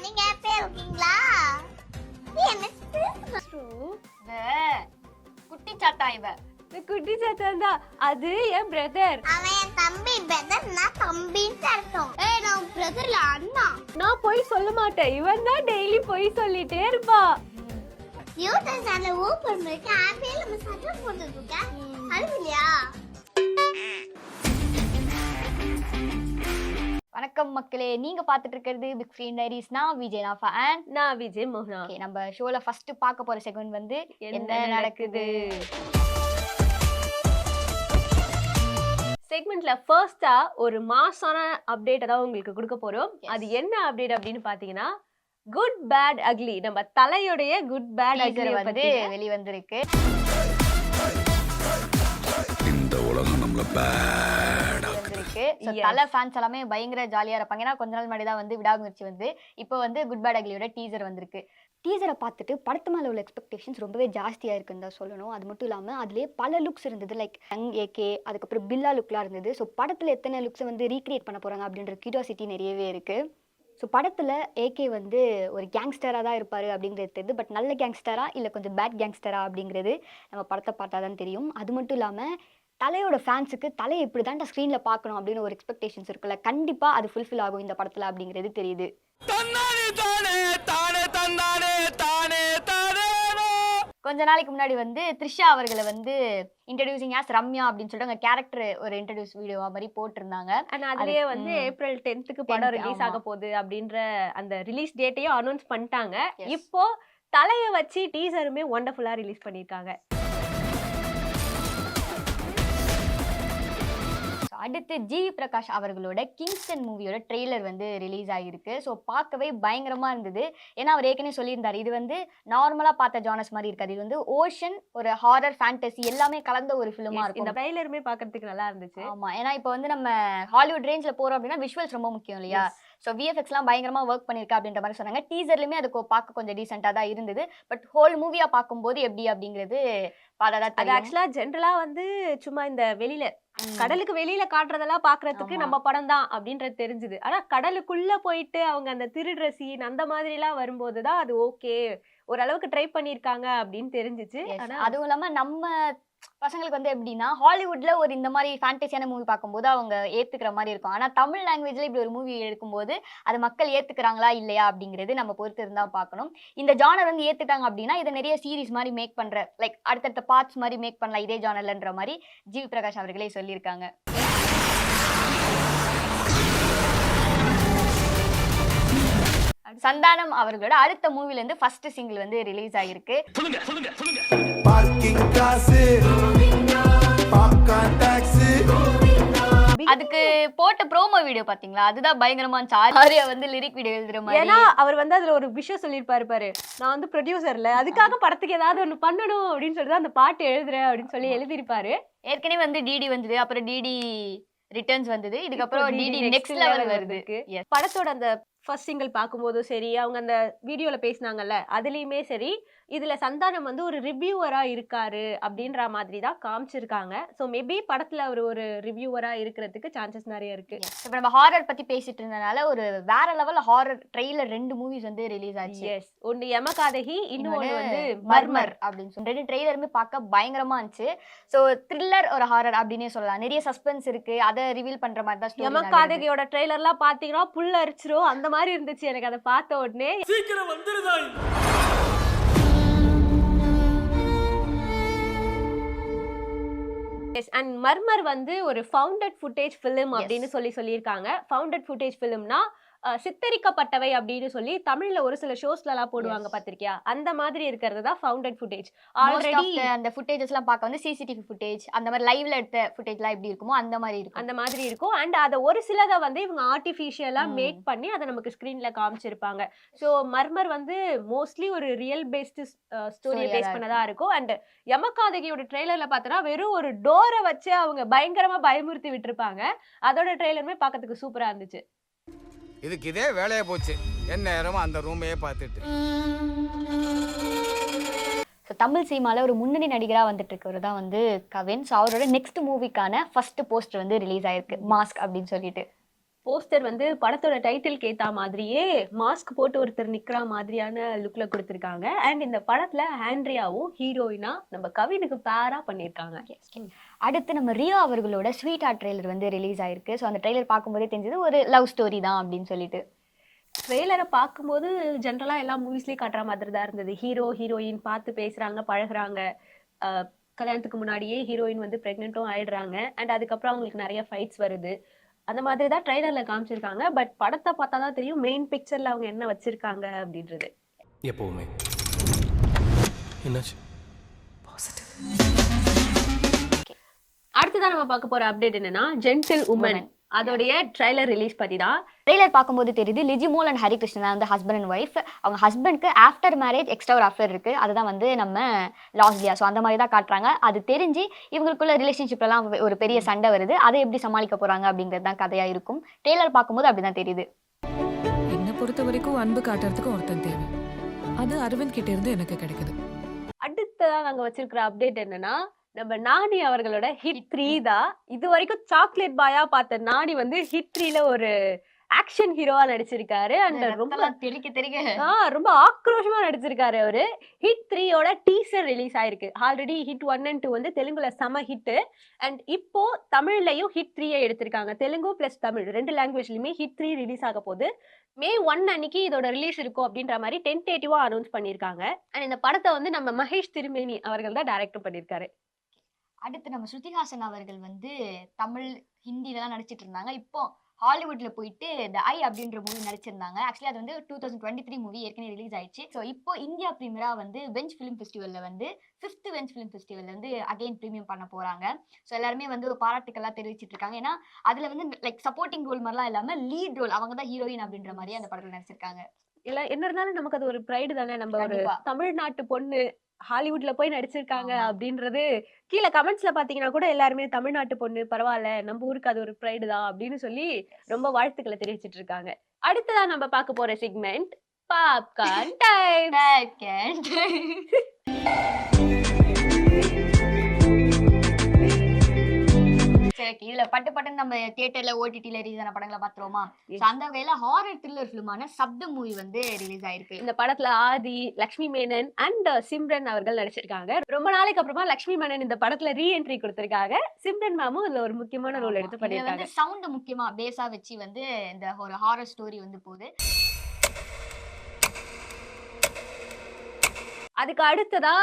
நீங்க ஹாப்பியா இருக்கீங்களா? குட்டி சாத்தா இவ. குட்டி சாத்தான் தான். அது என் பிரதர். அவன் என் தம்பி. பிரதர் நான் தம்பின்னு அர்த்தம். ஏய் நான் பிரதர்ல அண்ணா. நான் போய் சொல்ல மாட்டேன். இவன் தான் டெய்லி போய் சொல்லிட்டே இருப்பா. யூடியூப் சேனல் ஓபன் பண்ணிட்டு ஹாப்பியா நம்ம சட்டை போட்டுருக்க. அழுவியா? வணக்கம் மக்களே, நீங்க பாத்துட்டு இருக்கிறது பிக் ஸ்கிரீன் டைரிஸ். நான் விஜய் நாஃபா அண்ட் நான் விஜய் மோகனா. ஓகே, நம்ம ஷோல ஃபர்ஸ்ட் பார்க்க போற செகண்ட் வந்து என்ன நடக்குது. செக்மெண்ட்ல ஃபர்ஸ்டா ஒரு மாசான அப்டேட் தான் உங்களுக்கு கொடுக்க போறோம். அது என்ன அப்டேட் அப்படின்னு பாத்தீங்கன்னா, குட் பேட் அக்லி, நம்ம தலையோடைய குட் பேட் அக்லி வந்து வெளிவந்திருக்கு. இந்த உலகம் நம்மள பேட் இருக்கு. சோ தல ஃபேன்ஸ் எல்லாமே பயங்கர ஜாலியா இருப்பாங்க. ஏன்னா கொஞ்ச நாள் முன்னாடி தான் வந்து விடாமுயற்சி வந்து இப்போ வந்து குட் பேட் அக்லியோட டீசர் வந்திருக்கு. டீசரை பார்த்துட்டு படத்து மேலே உள்ள எக்ஸ்பெக்டேஷன்ஸ் ரொம்பவே ஜாஸ்தியாக இருக்குன்னு தான் சொல்லணும். அது மட்டும் இல்லாமல் அதுலேயே பல லுக்ஸ் இருந்தது. லைக் யங் ஏகே, அதுக்கப்புறம் பில்லா லுக்லாம் இருந்தது. ஸோ படத்தில் எத்தனை லுக்ஸை வந்து ரீக்ரியேட் பண்ண போகிறாங்க அப்படின்ற கியூரியாசிட்டி நிறையவே இருக்குது. ஸோ படத்தில் ஏகே வந்து ஒரு கேங்ஸ்டராக தான் இருப்பார் அப்படிங்கிறது தெரியுது. பட் நல்ல கேங்ஸ்டரா இல்லை கொஞ்சம் பேட் கேங்ஸ்டரா அப்படிங்கிறது நம்ம படத்தை பார்த்தா தான் தெரியும். அது மட்டும் இல்லாமல் தலையோட ஃபேன்ஸுக்கு தலையை இப்படி தான்டா ஸ்க்ரீனில் பார்க்கணும் அப்படின்னு ஒரு எக்ஸ்பெக்டேஷன்ஸ் இருக்குல்ல, கண்டிப்பாக அது ஃபுல்ஃபில் ஆகும் இந்த படத்தில் அப்படிங்கிறது தெரியுது. கொஞ்ச நாளைக்கு முன்னாடி வந்து த்ரிஷா அவர்களை வந்து இன்ட்ரடியூசிங் ஆஸ் ரம்யா அப்படின்னு சொல்லிட்டு அவங்க கேரக்டர் ஒரு இன்ட்ரடியூஸ் வீடியோவா மாதிரி போட்டிருந்தாங்க. அதுலயே வந்து ஏப்ரல் 10th படம் ரிலீஸ் ஆக போகுது அப்படின்ற அந்த ரிலீஸ் டேட்டையும் அனௌன்ஸ் பண்ணிட்டாங்க. இப்போ தலையை வச்சு டீசருமே ஒண்டர்ஃபுல்லா ரிலீஸ் பண்ணிருக்காங்க. அடுத்து ஜிவி பிரகாஷ் அவர்களோட கிங்ஸ்டன் மூவியோட ட்ரெய்லர் வந்து ரிலீஸ் ஆகிருக்கு. ஸோ பார்க்கவே பயங்கரமாக இருந்தது. ஏன்னா அவர் ஏற்கனவே சொல்லியிருந்தார், இது வந்து நார்மலாக பார்த்த ஜானஸ் மாதிரி இருக்காது, இது வந்து ஓஷன், ஒரு ஹாரர், ஃபேண்டசி எல்லாமே கலந்த ஒரு ஃபிலிமாக இருக்கும். இந்த ட்ரெய்லருமே பார்க்கறதுக்கு நல்லா இருந்துச்சு. ஆமாம், ஏன்னா இப்போ வந்து நம்ம ஹாலிவுட் ரேஞ்சில் போகிறோம் அப்படின்னா விஷுவல்ஸ் ரொம்ப முக்கியம் இல்லையா. ஸோ விஎஃப்எக்ஸ்லாம் பயங்கரமாக ஒர்க் பண்ணியிருக்கா அப்படின்ற மாதிரி சொன்னாங்க. டீசர்லையுமே அதுக்கு பார்க்க கொஞ்சம் டீசெண்டாக தான் இருந்தது. பட் ஹோல் மூவியாக பார்க்கும்போது எப்படி அப்படிங்கிறது பார்த்தா அது ஆக்சுவலாக ஜென்ரலாக வந்து சும்மா இந்த வெளியில கடலுக்கு வெளியில காட்டுறதெல்லாம் பாக்குறதுக்கு நம்ம படம் தான் அப்படின்றது தெரிஞ்சுது. ஆனா கடலுக்குள்ள போயிட்டு அவங்க அந்த திருடுற சீன் அந்த மாதிரி எல்லாம் வரும்போதுதான் அது ஓகே, ஓரளவுக்கு ட்ரை பண்ணிருக்காங்க அப்படின்னு தெரிஞ்சிச்சு. அதுவும் இல்லாம நம்ம பசங்களுக்கு வந்து எப்படின்னா ஹாலிவுட்ல ஒரு இந்த மாதிரி ஃபேண்டசியான மூவி பார்க்கும்போது அவங்க ஏத்துக்கிற மாதிரி இருக்கும். ஆனா தமிழ் லாங்குவேஜ்ல இப்படி ஒரு மூவி எடுக்கும்போது அது மக்கள் ஏத்துக்கிறாங்களா இல்லையா அப்படிங்கிறது நம்ம பொறுத்து இருந்தா பார்க்கணும். இந்த ஜானர் வந்து ஏத்துட்டாங்க அப்படின்னா இதை நிறைய சீரிஸ் மாதிரி மேக் பண்ற, லைக் அடுத்தடுத்த பார்ட்ஸ் மாதிரி மேக் பண்ணலாம் இதே ஜானர்லன்ற மாதிரி ஜிவி பிரகாஷ் அவர்களே சொல்லியிருக்காங்க. சந்தானம் அவர்களோட அடுத்த மூவில இருந்து ஃபர்ஸ்ட் சிங்கிள் வந்து ரிலீஸ் ஆகிருக்கு. அதுக்கு போட்ட ப்ரோமோ வீடியோ பாத்தீங்களா, அதுதான் பயங்கரமா இருந்துச்சு. ஆரியா வந்து லிரிக் வீடியோ எழுதுற மாதிரி. ஏன்னா அவர் வந்து அதுல ஒரு விஷயம் சொல்லியிருப்பாரு பாரு, நான் வந்து ப்ரொடியூசர்ல அதுக்காக படத்துக்கு ஏதாவது ஒண்ணு பண்ணணும் அப்படின்னு சொல்லிட்டு அந்த பாட்டு எழுதுறேன் அப்படின்னு சொல்லி எழுதியிருப்பாரு. ஏற்கனவே வந்து டிடி வந்தது, அப்புறம் டிடி ரிட்டர்ன்ஸ் வந்தது, இதுக்கப்புறம் டிடி நெக்ஸ்ட் லெவல் வருது. படத்தோட அந்த ஃபர்ஸ்ட் சிங்கிள் பார்க்கும்போதும் சரி, அவங்க அந்த வீடியோல பேசினாங்கல்ல அதுலயுமே சரி, இதுல சந்தானம் வந்து ஒரு ரிவ்யூவரா இருக்காரு அப்படின்ற மாதிரி தான் காமிச்சிருக்காங்க. ஸோ மேபி படத்துல அவர் ஒரு ரிவ்யூவரா இருக்கிறதுக்கு சான்சஸ் நிறைய இருக்கு. இப்போ நம்ம ஹாரர் பத்தி பேசிட்டு இருந்தனால ஒரு வேற லெவல் ஹாரர் ட்ரெய்லர் 2 மூவிஸ் வந்து ரிலீஸ் ஆச்சு. எஸ், ஒன்னு யமகாதகி, இன்னொன்னு வந்து மர்மர் அப்படின்னு சொல்லி 2 ட்ரெய்லருமே பார்க்க பயங்கரமா இருந்துச்சு. ஸோ த்ரில்லர் ஒரு ஹாரர் அப்படின்னே சொல்லலாம். நிறைய சஸ்பென்ஸ் இருக்கு, அதை ரிவீல் பண்ற மாதிரி தான். யமகாதகியோட ட்ரெய்லர்லாம் பாத்தீங்கன்னா புல்ல அரிச்சிரும் அந்த மாதிரி இருந்துச்சு எனக்கு. அதை பார்த்த உடனே சீக்கிரம் வந்துருதாய். அண்ட் மர்மர் வந்து ஒரு ஃபவுண்டட் ஃபுட்டேஜ் ஃபிலிம் அப்படின்னு சொல்லியிருக்காங்க. ஃபவுண்டட் ஃபுட்டேஜ் ஃபிலிம்னா சித்தரிக்கப்பட்டவை அப்படின்னு சொல்லி தமிழ்ல ஒரு சில ஷோஸ்ல எல்லாம் போடுவாங்க பாத்திருக்கியா, அந்த மாதிரி இருக்கிறது தான் ஃபவுண்டட் ஃபுட்டேஜ். ஆல்ரெடி அந்த ஃபுட்டேஜஸ் எல்லாம் பார்க்க வந்து சிசிடிவி ஃபுட்டேஜ், அந்த மாதிரி லைவ்ல எடுத்த ஃபுட்டேஜ்லாம் எப்படி இருக்குமோ அந்த மாதிரி இருக்கும். அண்ட் அதை ஒரு சிலதை வந்து இவங்க ஆர்டிஃபிஷியலா மேக் பண்ணி அதை நமக்கு ஸ்கிரீன்ல காமிச்சிருப்பாங்க. ஸோ மர்மர் வந்து மோஸ்ட்லி ஒரு ரியல் பேஸ்டு ஸ்டோரியை பேஸ் பண்ணதா இருக்கும். அண்ட் யமகாதகியோட ட்ரெய்லர்ல பார்த்தோன்னா வெறும் ஒரு டோரை வச்சு அவங்க பயங்கரமா பயமுறுத்தி விட்டுருப்பாங்க. அதோட ட்ரெய்லருமே பார்க்கறதுக்கு சூப்பரா இருந்துச்சு. இதுக்கு இதே வேலையா போச்சு, என்ன நேரமும் அந்த ரூமையே பார்த்துட்டு. தமிழ் சினிமாவில் ஒரு முன்னணி நடிகராக வந்துட்டு இருக்கவர் தான் வந்து கவின். ஸோ அவரோட நெக்ஸ்ட் மூவிக்கான ஃபர்ஸ்ட் போஸ்டர் வந்து ரிலீஸ் ஆயிருக்கு, மாஸ்க் அப்படின்னு சொல்லிட்டு. போஸ்டர் வந்து படத்தோட டைட்டிலுக்கு ஏத்த மாதிரியே மாஸ்க் போட்டு ஒருத்தர் நிக்கிற மாதிரியான லுக்ல கொடுத்திருக்காங்க. அண்ட் இந்த படத்துல ஆண்ட்ரியாவும் ஹீரோயினா நம்ம கவினுக்கு பேரா பண்ணிருக்காங்க. அடுத்து நம்ம ரியோ அவர்களோட ஸ்வீட் ஹார்ட் ட்ரெய்லர் வந்து ரிலீஸ் ஆயிருக்கு. ஸோ அந்த ட்ரெய்லர் பார்க்கும்போதே தெரிஞ்சது ஒரு லவ் ஸ்டோரி தான் அப்படின்னு சொல்லிட்டு. ட்ரெய்லரை பார்க்கும்போது ஜென்ரலா எல்லா மூவிஸ்லயும் காட்டுற மாதிரி தான் இருந்தது. ஹீரோ ஹீரோயின் பார்த்து பேசுறாங்க, பழகுறாங்க. கல்யாணத்துக்கு முன்னாடியே ஹீரோயின் வந்து பிரெக்னென்ட்டும் ஆயிடுறாங்க. அண்ட் அதுக்கப்புறம் அவங்களுக்கு நிறைய ஃபைட்ஸ் வருது. அந்த மாதிரி தான் ட்ரெய்லர்ல காமிச்சிருக்காங்க. பட் படத்தை பார்த்தா தான் தெரியும் மெயின் பிக்சர்ல அவங்க என்ன வச்சிருக்காங்க அப்படின்றது. எப்பவுமே என்னாச்சு? அடுத்ததான் நம்ம பார்க்க போற அப்டேட் என்னன்னா ஜென்டில் உமன் அதோடைய ட்ரெய்லர் ரிலீஸ் பத்தி தான். ட்ரெய்லர் பார்க்கும்போது தெரியுது லிஜிமோல் அண்ட் ஹரி கிருஷ்ணன் வந்து ஹஸ்பண்ட் அண்ட் ஒய்ஃப். அவங்க ஹஸ்பண்ட்க்கு ஆஃப்டர் மேரேஜ் எக்ஸ்ட்ரா ஒரு அஃபேர் இருக்கு. அதுதான் வந்து நம்ம லாஸ்லியா. ஸோ அந்த மாதிரி தான் காட்டுறாங்க. அது தெரிஞ்சு இவங்களுக்குள்ள ரிலேஷன்ஷிப்லாம் ஒரு பெரிய சண்டை வருது. அதை எப்படி சமாளிக்க போறாங்க அப்படிங்கிறது தான் கதையா இருக்கும். ட்ரெய்லர் பார்க்கும்போது அப்படிதான் தெரியுது. என்னை பொறுத்த வரைக்கும் அன்பு காட்டுறதுக்கு ஒருத்தன் தேவை. அது அரவிந்த் கிட்ட இருந்து எனக்கு கிடைக்குது. அடுத்ததான் நாங்க வச்சிருக்கிற அப்டேட் என்னன்னா நம்ம நானி அவர்களோட ஹிட் 3 தான். இது வரைக்கும் சாக்லேட் பாயா பார்த்த நானி வந்து ஹிட் 3ல ஒரு ஆக்ஷன் ஹீரோவா நடிச்சிருக்காரு. அண்ட் ரொம்ப ஆக்ரோஷமா நடிச்சிருக்காரு அவரு. ஹிட் 3யோட டீசர் ரிலீஸ் ஆயிருக்கு. ஆல்ரெடி ஹிட் 1 and 2 வந்து தெலுங்குல செம ஹிட். அண்ட் இப்போ தமிழ்லயும் ஹிட் 3 எடுத்திருக்காங்க. தெலுங்கு பிளஸ் தமிழ் 2 லாங்குவேஜ்லயுமே ஹிட் 3 ரிலீஸ் ஆக போகுது. May 1 அன்னைக்கு இதோட ரிலீஸ் இருக்கும் அப்படின்ற மாதிரி டென்டேட்டிவா அனௌன்ஸ் பண்ணிருக்காங்க. அண்ட் இந்த படத்தை வந்து நம்ம மகேஷ் திருமேனி அவர்கள் தான் டைரக்ட் பண்ணிருக்காரு. அடுத்து நம்ம ஸ்ருதிஹாசன் அவர்கள் வந்து தமிழ் ஹிந்திலலாம் நடிச்சிட்டு இருந்தாங்க. இப்போ ஹாலிவுட்ல போயிட்டு த ஐ அப்படின்ற மூவி நடிச்சிருந்தாங்க. ஆக்சுவலி அது வந்து 2023 மூவி ஏற்கனவே ரிலீஸ் ஆயிடுச்சு. ஸோ இப்போ இந்தியா பிரீமியரா வந்து வெஞ்ச் ஃபிலிம் ஃபெஸ்டிவல்ல வந்து 5th வெஞ்ச் ஃபிலிம் ஃபெஸ்டிவல்ல வந்து அகைன் ப்ரீமியம் பண்ண போறாங்க. ஸோ எல்லாருமே வந்து பாராட்டுக்கெல்லாம் தெரிவிச்சிட்டு இருக்காங்க. ஏன்னா அதுல வந்து லைக் சப்போர்ட்டிங் ரோல் மாதிரிலாம் இல்லாம லீட் ரோல் அவங்க தான் ஹீரோயின் அப்படின்ற மாதிரி அந்த படத்துல நடிச்சிருக்காங்க. இல்ல என்ன இருந்தாலும் நமக்கு அது ஒரு ப்ரைடு தானே. நம்ம ஒரு தமிழ்நாட்டு பொண்ணு ஹாலிவுட்ல போய் நடிச்சிருக்காங்க அப்படின்றது. கீழே கமெண்ட்ஸ்ல பாத்தீங்கன்னா கூட எல்லாருமே தமிழ்நாட்டு பொண்ணு பரவாயில்ல, நம்ம ஊருக்கு அது ஒரு ப்ரைடு தான் அப்படின்னு சொல்லி ரொம்ப வாழ்த்துக்களை தெரிவிச்சிட்டு இருக்காங்க. அடுத்ததா நம்ம பார்க்க போற செக்மெண்ட் பாப்கார்ன் டைம். இதுல பட்டு பட்டுன்னு நம்ம தியேட்டர்ல ஓடிடில ரிலீஸ் ஆன படங்களை பாத்துருவோமா. அந்த வகையில ஹாரர் த்ரில்லர் பிலிமான சப்த மூவி வந்து ரிலீஸ் ஆயிருக்கு. இந்த படத்துல ஆதி, லக்ஷ்மி மேனன் அண்ட் சிம்ரன் அவர்கள் நடிச்சிருக்காங்க. ரொம்ப நாளைக்கு அப்புறமா லக்ஷ்மி மேனன் இந்த படத்துல ரீஎன்ட்ரி கொடுத்திருக்காங்க. சிம்ரன் மேமும் இதுல ஒரு முக்கியமான ரோல் எடுத்து பண்ணிருக்காங்க. சவுண்ட் முக்கியமா பேஸா வச்சு வந்து இந்த ஒரு ஹாரர் ஸ்டோரி வந்து போகுது. அதுக்கு அடுத்ததா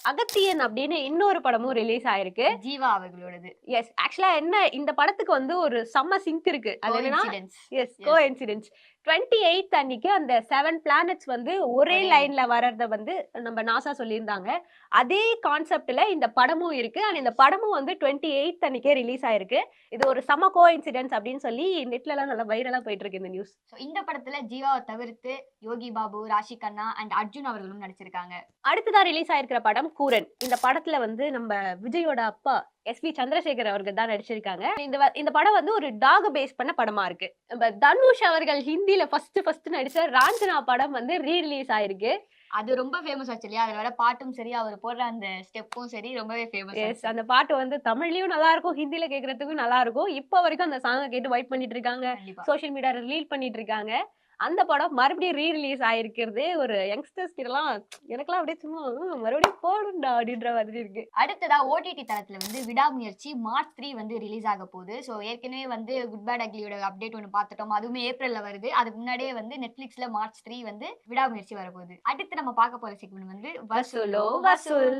அகத்தியன் அப்படின்னு இன்னொரு படமும் ரிலீஸ் ஆயிருக்கு. ஜீவா அவர்களோடது. எஸ், ஆக்சுவலா என்ன இந்த படத்துக்கு வந்து ஒரு செம்ம சிங்க் இருக்கு. அது என்னன்னா எஸ் கோஇன்சிடென்ஸ். 28th அன்னைக்கு அந்த 7 பிளானட்ஸ் வந்து ஒரே லைன்ல வர்றத வந்து நம்ம நாசா சொல்லியிருந்தாங்க. அதே கான்செப்ட்ல இந்த படமும் இருக்கு. அண்ட் இந்த படமும் வந்து 28th அன்னைக்கே ரிலீஸ் ஆயிருக்கு. இது ஒரு செம கோஇன்சிடென்ஸ் அப்படின்னு சொல்லி நெட்ல எல்லாம் நல்லா வைரலா போயிட்டு இருக்கு இந்த நியூஸ். இந்த படத்துல ஜீவாவை தவிர்த்து யோகி பாபு, ராஷி கண்ணா அண்ட் அர்ஜுன் அவர்களும் நடிச்சிருக்காங்க. அடுத்ததான் ரிலீஸ் ஆயிருக்கிற படம் கூரன். இந்த படத்துல வந்து நம்ம விஜயோட அப்பா எஸ்பி சந்திரசேகர் அவர்கள் தான் நடிச்சிருக்காங்க. இந்த படம் வந்து ஒரு டாக பேஸ் பண்ண படமா இருக்கு. நம்ம தனுஷ் அவர்கள் ஹிந்தில ஃபர்ஸ்ட் நடிச்ச ராஞ்சனா படம் வந்து ரீ ரிலீஸ் ஆயிருக்கு. அது ரொம்ப ஃபேமஸ் ஆச்சு இல்லையா. அதுல வர பாட்டும் சரி, அவர் போடுற அந்த ஸ்டெப்பும் சரி ரொம்பவே ஃபேமஸ். அந்த பாட்டு வந்து தமிழ்லயும் நல்லா இருக்கும், ஹிந்தில கேட்கறதுக்கும் நல்லா இருக்கும். இப்போ வரைக்கும் அந்த சாங்கை கேட்டு வைப் பண்ணிட்டு இருக்காங்க, சோசியல் மீடியால ரீல் பண்ணிட்டு இருக்காங்க. அந்த படம் மறுபடியும் ரீ ரிலீஸ் ஆயிருக்கிறது ஒரு யங்ஸ்டர்ஸ் கிட்டலாம் எனக்கெல்லாம் அப்படியே சும்மா மறுபடியும் போடுண்டா அப்படின்ற மாதிரி இருக்கு. அடுத்ததா ஓடிடி தளத்துல வந்து விடாமுயற்சி மார்ச் 3 வந்து ரிலீஸ் ஆக போகுது. ஸோ ஏற்கனவே வந்து குட் பேட் அக்லியோட அப்டேட் ஒன்று பார்த்துட்டோம். அதுவுமே ஏப்ரல்ல வருது. அதுக்கு முன்னாடியே வந்து நெட்ஃபிளிக்ஸ்ல மார்ச் 3 வந்து விடாமுயற்சி வரப்போகுது. அடுத்து நம்ம பார்க்க போற செக்மெண்ட் வந்து வசூலோ வசூல்.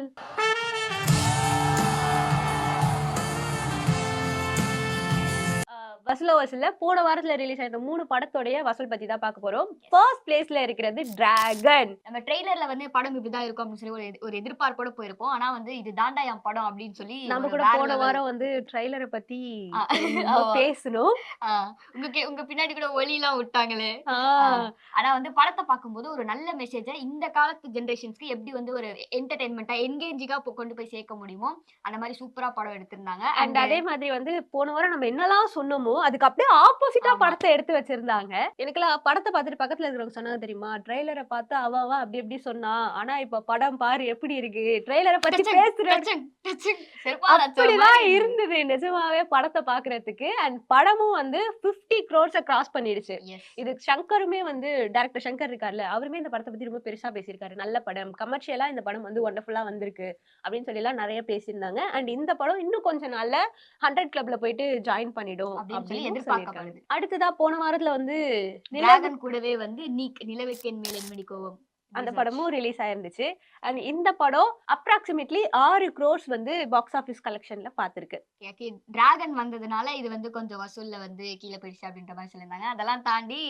வசூலோ வசூல்ல போன வாரத்துல ரிலீஸ் ஆயிருந்த 3 படத்தோடைய வசூல் பத்தி தான் பார்க்க போறோம். ஃபர்ஸ்ட் பிளேஸ்ல இருக்கிறது டிராகன். நம்ம ட்ரெய்லர்ல வந்து படம் இப்படிதான் இருக்கும் அப்படின்னு சொல்லி ஒரு எதிர்பார்ப்போட போயிருப்போம். ஆனா வந்து இது தாண்டா என் படம் அப்படின்னு சொல்லி நம்ம கூட போன வாரம் வந்து ட்ரெய்லரை பத்தி பேசணும். உங்க பின்னாடி கூட ஒலி எல்லாம் விட்டாங்களே. ஆனா வந்து படத்தை பார்க்கும்போது ஒரு நல்ல மெசேஜ இந்த காலத்து ஜெனரேஷன்ஸ்க்கு எப்படி வந்து ஒரு என்டர்டைன்மெண்டா என்கேஜிங்கா கொண்டு போய் சேர்க்க முடியுமோ அந்த மாதிரி சூப்பரா படம் எடுத்திருந்தாங்க. அண்ட் அதே மாதிரி வந்து போன வாரம் நம்ம என்னெல்லாம் சொன்னோமோ இருந்தாலும் அதுக்கு அப்படியே ஆப்போசிட்டா படத்தை எடுத்து வச்சிருந்தாங்க. எனக்குலாம் படத்தை பார்த்துட்டு பக்கத்துல இருக்கிறவங்க சொன்னாங்க தெரியுமா, ட்ரெய்லரை பார்த்து அவ அப்படி எப்படி சொன்னா, ஆனா இப்ப படம் பாரு எப்படி இருக்கு, ட்ரெய்லரை பத்தி பேசுற அப்படிதான் இருந்தது நிஜமாவே படத்தை பாக்குறதுக்கு. அண்ட் படமும் வந்து 50 crores கிராஸ் பண்ணிடுச்சு. இது சங்கருமே வந்து டைரக்டர் சங்கர் இருக்காருல்ல, அவருமே இந்த படத்தை பத்தி ரொம்ப பெருசா பேசியிருக்காரு. நல்ல படம், கமர்ஷியலா இந்த படம் வந்து ஒண்டர்ஃபுல்லா வந்திருக்கு அப்படின்னு சொல்லி எல்லாம் நிறைய பேசியிருந்தாங்க. அண்ட் இந்த படம் இன்னும் கொஞ்ச நாள்ல 100 கிளப்ல போயிட்டு ஜாயின் பண்ணிடும் அப்படின்னு எதிர்பார்க்கப்படுது. அடுத்ததா போன வாரத்துல வந்து நிலவன் கூடவே வந்து நிலவுக்கேன் மேல் என்மணி கோவம் அந்த படமும் ரிலீஸ் ஆயிருந்துச்சு. அண்ட் இந்த படம் அப்ராக்சிமேட்லி 6 crores வந்து பாக்ஸ் ஆபீஸ் கலெக்ஷன்ல பாத்துருக்கு. டிராகன் வந்ததுனால இது வந்து கொஞ்சம் வசூல்ல வந்து கீழே போயிடுச்சு அப்படின்ற மாதிரி சொல்லியிருந்தாங்க. அதெல்லாம் தாண்டி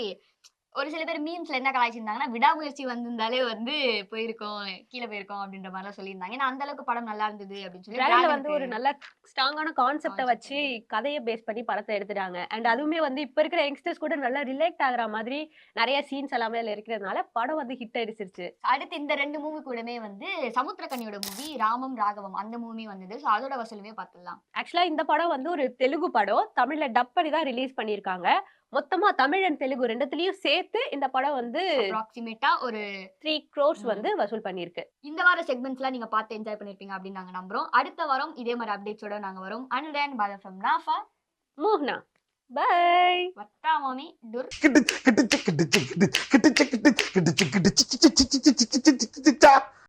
ஒரு சில பேர் மீம்ஸ்ல என்ன கலாய்ச்சிருந்தாங்கன்னா, விடாமுயற்சி வந்திருந்தாலே வந்து போயிருக்கோம் கீழே போயிருக்கோம் அப்படின்ற மாதிரி எல்லாம் சொல்லியிருந்தாங்க. ஏன்னா அந்த அளவுக்கு படம் நல்லா இருந்தது அப்படின்னு சொல்லி டிராகன்ல வந்து ஒரு நல்ல ஸ்ட்ராங்கான கான்செப்டை வச்சு கதையை பேஸ் பண்ணி படத்தை எடுத்துட்டாங்க. அண்ட் அதுவுமே வந்து இப்ப இருக்கிற யங்ஸ்டர்ஸ் கூட நல்லா ரிலேட் ஆகுற மாதிரி நிறைய சீன்ஸ் எல்லாமே அதுல இருக்கிறதுனால படம் வந்து ஹிட் அடிச்சிருச்சு. அடுத்து இந்த 2 மூவி கூடமே வந்து சமுத்திரக்கனியோட மூவி ராமம் ராகவம் அந்த மூவி வந்தது. ஸோ அதோட வசூலுமே பார்த்துடலாம். ஆக்சுவலா இந்த படம் வந்து ஒரு தெலுங்கு படம், தமிழ்ல டப் பண்ணி தான் ரிலீஸ் பண்ணிருக்காங்க. மொத்தமா தமிழ் அண்ட் தெலுங்கு ரெண்டுத்துலயும் சேர்த்து இந்த படம் வந்து அப்ராக்சிமேட்டா ஒரு 3 crores வந்து வசூல் பண்ணிருக்கு. இந்த வார செக்மெண்ட்ஸ்லாம் நீங்க பார்த்து என்ஜாய் பண்ணிருப்பீங்க அப்படின்னு நாங்க நம்புறோம். அடுத்த வாரம் இதே மாதிரி அப்டேட்ஸோட நாங்க வரோம். அண்ட் பாய் ஃப்ரம் நாஃபா மோகனா, பை. வட்டா மாமி டுர். கிட்டு